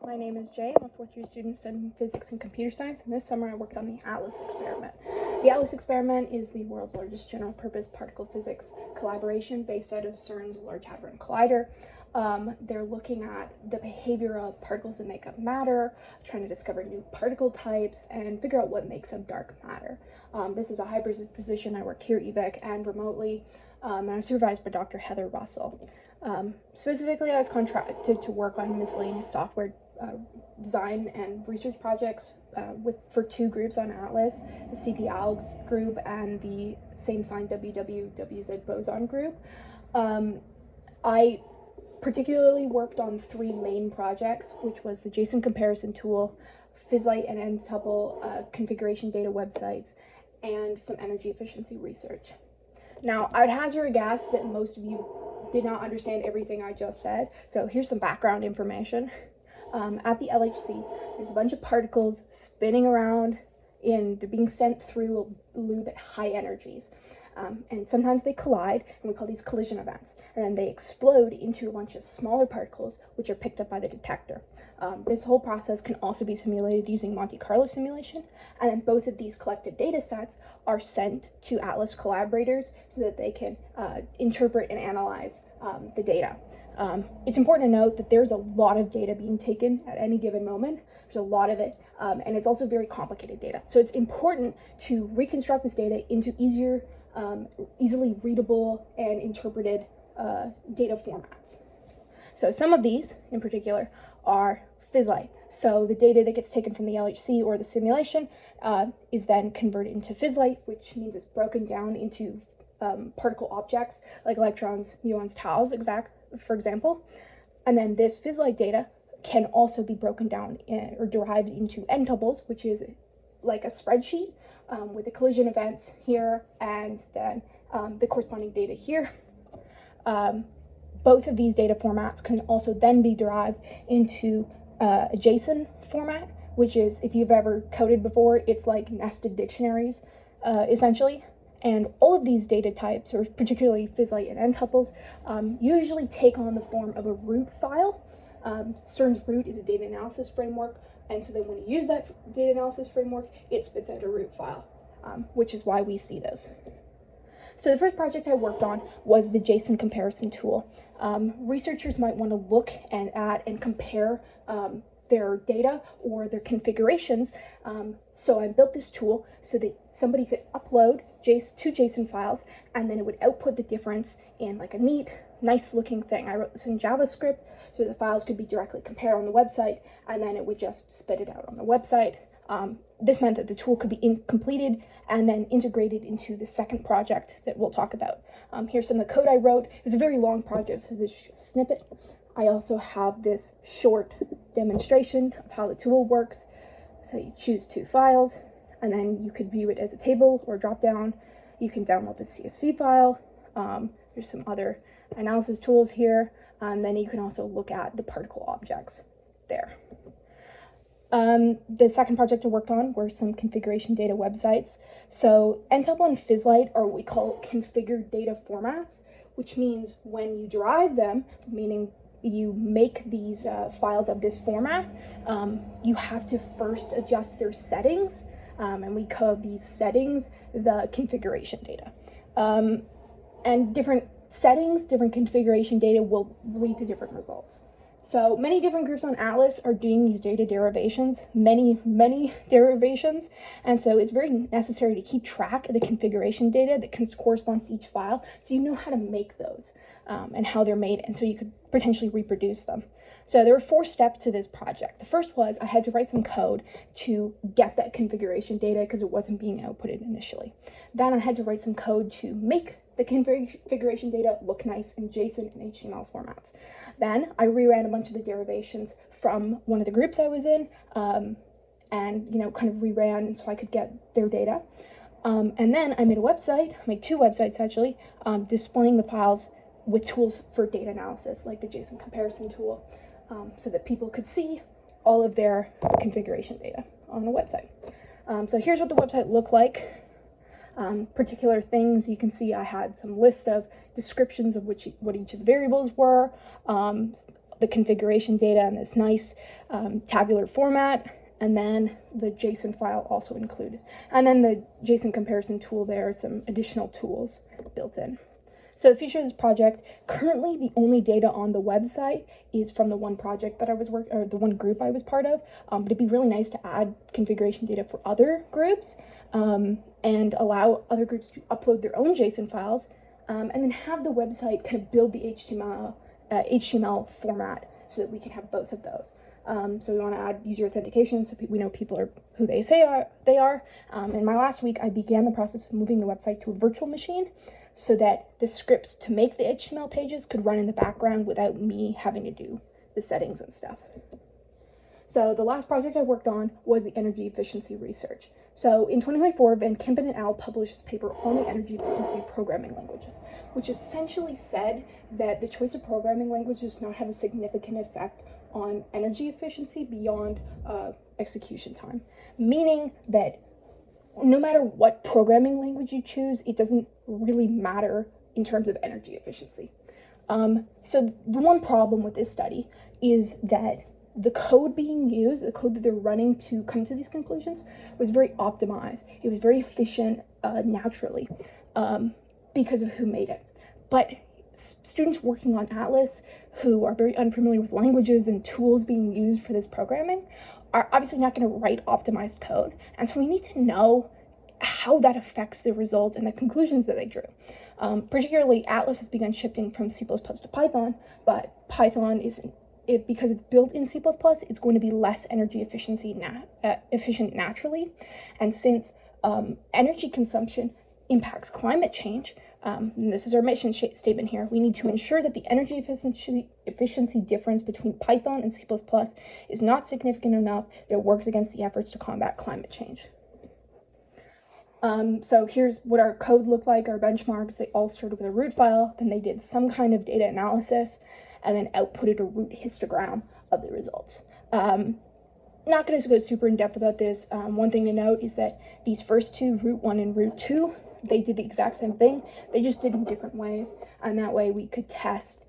My name is Jay. I'm a fourth year student studying physics and computer science, and this summer I worked on the ATLAS experiment. The ATLAS experiment is the world's largest general purpose particle physics collaboration based out of CERN's Large Hadron Collider. They're looking at the behavior of particles that make up matter, trying to discover new particle types, and figure out what makes up dark matter. This is a hybrid position. I work here at UVic and remotely, and I'm supervised by Dr. Heather Russell. Specifically, I was contracted to work on miscellaneous software design and research projects for two groups on ATLAS, the CP-ALGS group and the same sign WWWZ boson group. I particularly worked on three main projects, which was the JSON comparison tool, PhysLight and N-tuple configuration data websites, and some energy efficiency research. Now, I would hazard a guess that most of you did not understand everything I just said, so here's some background information. At the LHC, there's a bunch of particles spinning around, they're being sent through a loop at high energies. And sometimes they collide, and we call these collision events. And then they explode into a bunch of smaller particles, which are picked up by the detector. This whole process can also be simulated using Monte Carlo simulation. And then both of these collected data sets are sent to ATLAS collaborators so that they can interpret and analyze the data. It's important to note that there's a lot of data being taken at any given moment. There's a lot of it, and it's also very complicated data. So it's important to reconstruct this data into easily readable and interpreted data formats. So some of these, in particular, are PhysLight. So the data that gets taken from the LHC or the simulation is then converted into PhysLight, which means it's broken down into particle objects like electrons, muons, taus, for example. And then this PhysLight data can also be broken down or derived into N-tuples, which is like a spreadsheet with the collision events here and then the corresponding data here. Both of these data formats can also then be derived into a JSON format, which is, if you've ever coded before, it's like nested dictionaries, essentially. And all of these data types, or particularly PhysLight and N-tuples, usually take on the form of a root file. CERN's root is a data analysis framework, and so then when you use that data analysis framework, it spits out a root file, which is why we see those. So the first project I worked on was the JSON comparison tool. Researchers might want to look at and compare their data or their configurations. So I built this tool so that somebody could upload two JSON files, and then it would output the difference in like a neat, nice looking thing. I wrote this in JavaScript so the files could be directly compared on the website, and then it would just spit it out on the website. This meant that the tool could be completed and then integrated into the second project that we'll talk about. Here's some of the code I wrote. It was a very long project, so this is just a snippet. I also have this short demonstration of how the tool works. So you choose two files, and then you could view it as a table or drop down. You can download the CSV file. There's some other analysis tools here. And then you can also look at the particle objects there. The second project I worked on were some configuration data websites. So N-tuple and PhysLight are what we call configured data formats, which means when you derive them, meaning you make these files of this format, you have to first adjust their settings, and we call these settings the configuration data. And different settings, different configuration data will lead to different results. So many different groups on ATLAS are doing these data derivations, many derivations, and so it's very necessary to keep track of the configuration data that corresponds to each file, so you know how to make those and how they're made, and so you could potentially reproduce them. So there were 4 steps to this project. The first was I had to write some code to get that configuration data because it wasn't being outputted initially. Then I had to write some code to make the configuration data look nice in JSON and HTML formats. Then I reran a bunch of the derivations from one of the groups I was in, and kind of reran so I could get their data. And then I made a website, made 2 websites actually, displaying the files with tools for data analysis, like the JSON comparison tool, so that people could see all of their configuration data on the website. So here's what the website looked like. Particular things, you can see I had some list of descriptions of what each of the variables were, the configuration data in this nice tabular format, and then the JSON file also included. And then the JSON comparison tool, there are some additional tools built in. So the future of this project, currently the only data on the website is from the one project that I was working, or the one group I was part of, but it'd be really nice to add configuration data for other groups and allow other groups to upload their own JSON files, and then have the website kind of build the HTML format so that we can have both of those. So we want to add user authentication so we know people are who they say they are. In my last week, I began the process of moving the website to a virtual machine so that the scripts to make the HTML pages could run in the background without me having to do the settings and stuff. So the last project I worked on was the energy efficiency research. So in 2024, Van Kempen et al. Published this paper on the energy efficiency of programming languages, which essentially said that the choice of programming language does not have a significant effect on energy efficiency beyond execution time, meaning that no matter what programming language you choose, it doesn't really matter in terms of energy efficiency. So the one problem with this study is that the code being used, the code that they're running to come to these conclusions, was very optimized. It was very efficient naturally because of who made it. But students working on Atlas who are very unfamiliar with languages and tools being used for this programming are obviously not going to write optimized code. And so we need to know how that affects the results and the conclusions that they drew. Particularly, Atlas has begun shifting from C++ to Python, but Python because it's built in C++, it's going to be less energy efficient naturally. And since energy consumption impacts climate change, and this is our mission statement here, we need to ensure that the energy efficiency difference between Python and C++ is not significant enough that it works against the efforts to combat climate change. So here's what our code looked like, our benchmarks. They all started with a root file, then they did some kind of data analysis, and then outputted a root histogram of the results. Not going to go super in depth about this. One thing to note is that these first two, root 1 and root 2, they did the exact same thing. They just did it in different ways, and that way we could test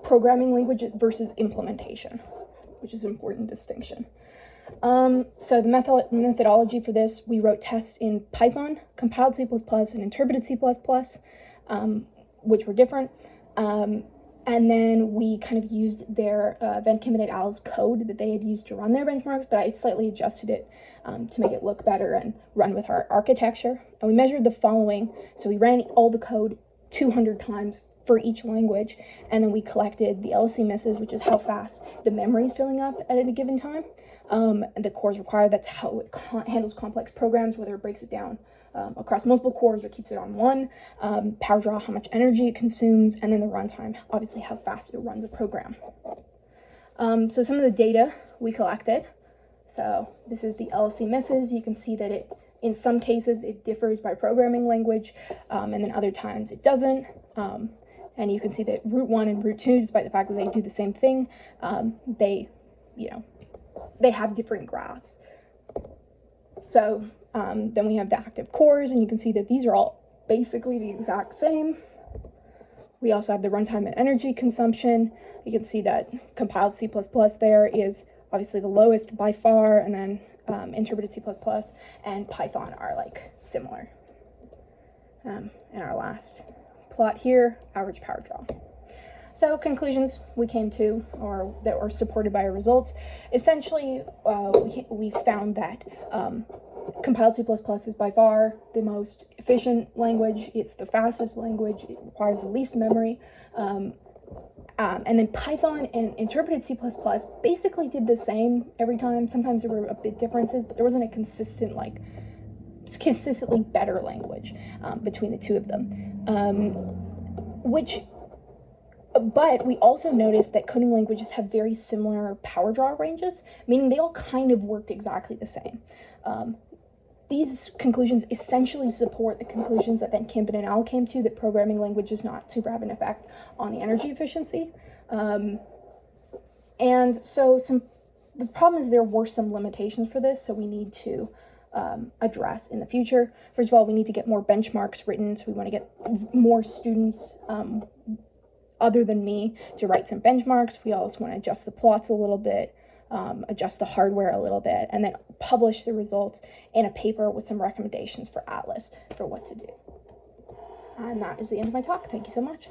programming languages versus implementation, which is an important distinction. So the methodology for this, we wrote tests in Python, compiled C++, and interpreted C++, which were different. And then we kind of used their Van Kempen et al.'s code that they had used to run their benchmarks, but I slightly adjusted it to make it look better and run with our architecture. And we measured the following. So we ran all the code 200 times for each language, and then we collected the LSC misses, which is how fast the memory is filling up at a given time. And the cores required, that's how it handles complex programs, whether it breaks it down across multiple cores or keeps it on one, power draw, how much energy it consumes, and then the runtime, obviously how fast it runs a program. So some of the data we collected. So this is the LSC misses. You can see that in some cases it differs by programming language, and then other times it doesn't. And you can see that root 1 and root 2, despite the fact that they do the same thing, they have different graphs. So then we have the active cores, and you can see that these are all basically the exact same. We also have the runtime and energy consumption. You can see that compiled C++ there is obviously the lowest by far, and then interpreted C++ and Python are like similar. In our last plot here, average power draw. So conclusions we came to, or that were supported by our results, essentially we found that compiled C++ is by far the most efficient language. It's the fastest language. It requires the least memory. And then Python and interpreted C++ basically did the same every time. Sometimes there were a bit differences, but there wasn't a consistently better language between the two of them. But we also noticed that coding languages have very similar power draw ranges, meaning they all kind of worked exactly the same. These conclusions essentially support the conclusions that Van Kempen et al. Came to, that programming language does not super have an effect on the energy efficiency. And so the problem is there were some limitations for this, so we need to address in the future. First of all, we need to get more benchmarks written, so we want to get more students other than me to write some benchmarks. We also want to adjust the plots a little bit, adjust the hardware a little bit, and then publish the results in a paper with some recommendations for Atlas for what to do. And that is the end of my talk. Thank you so much.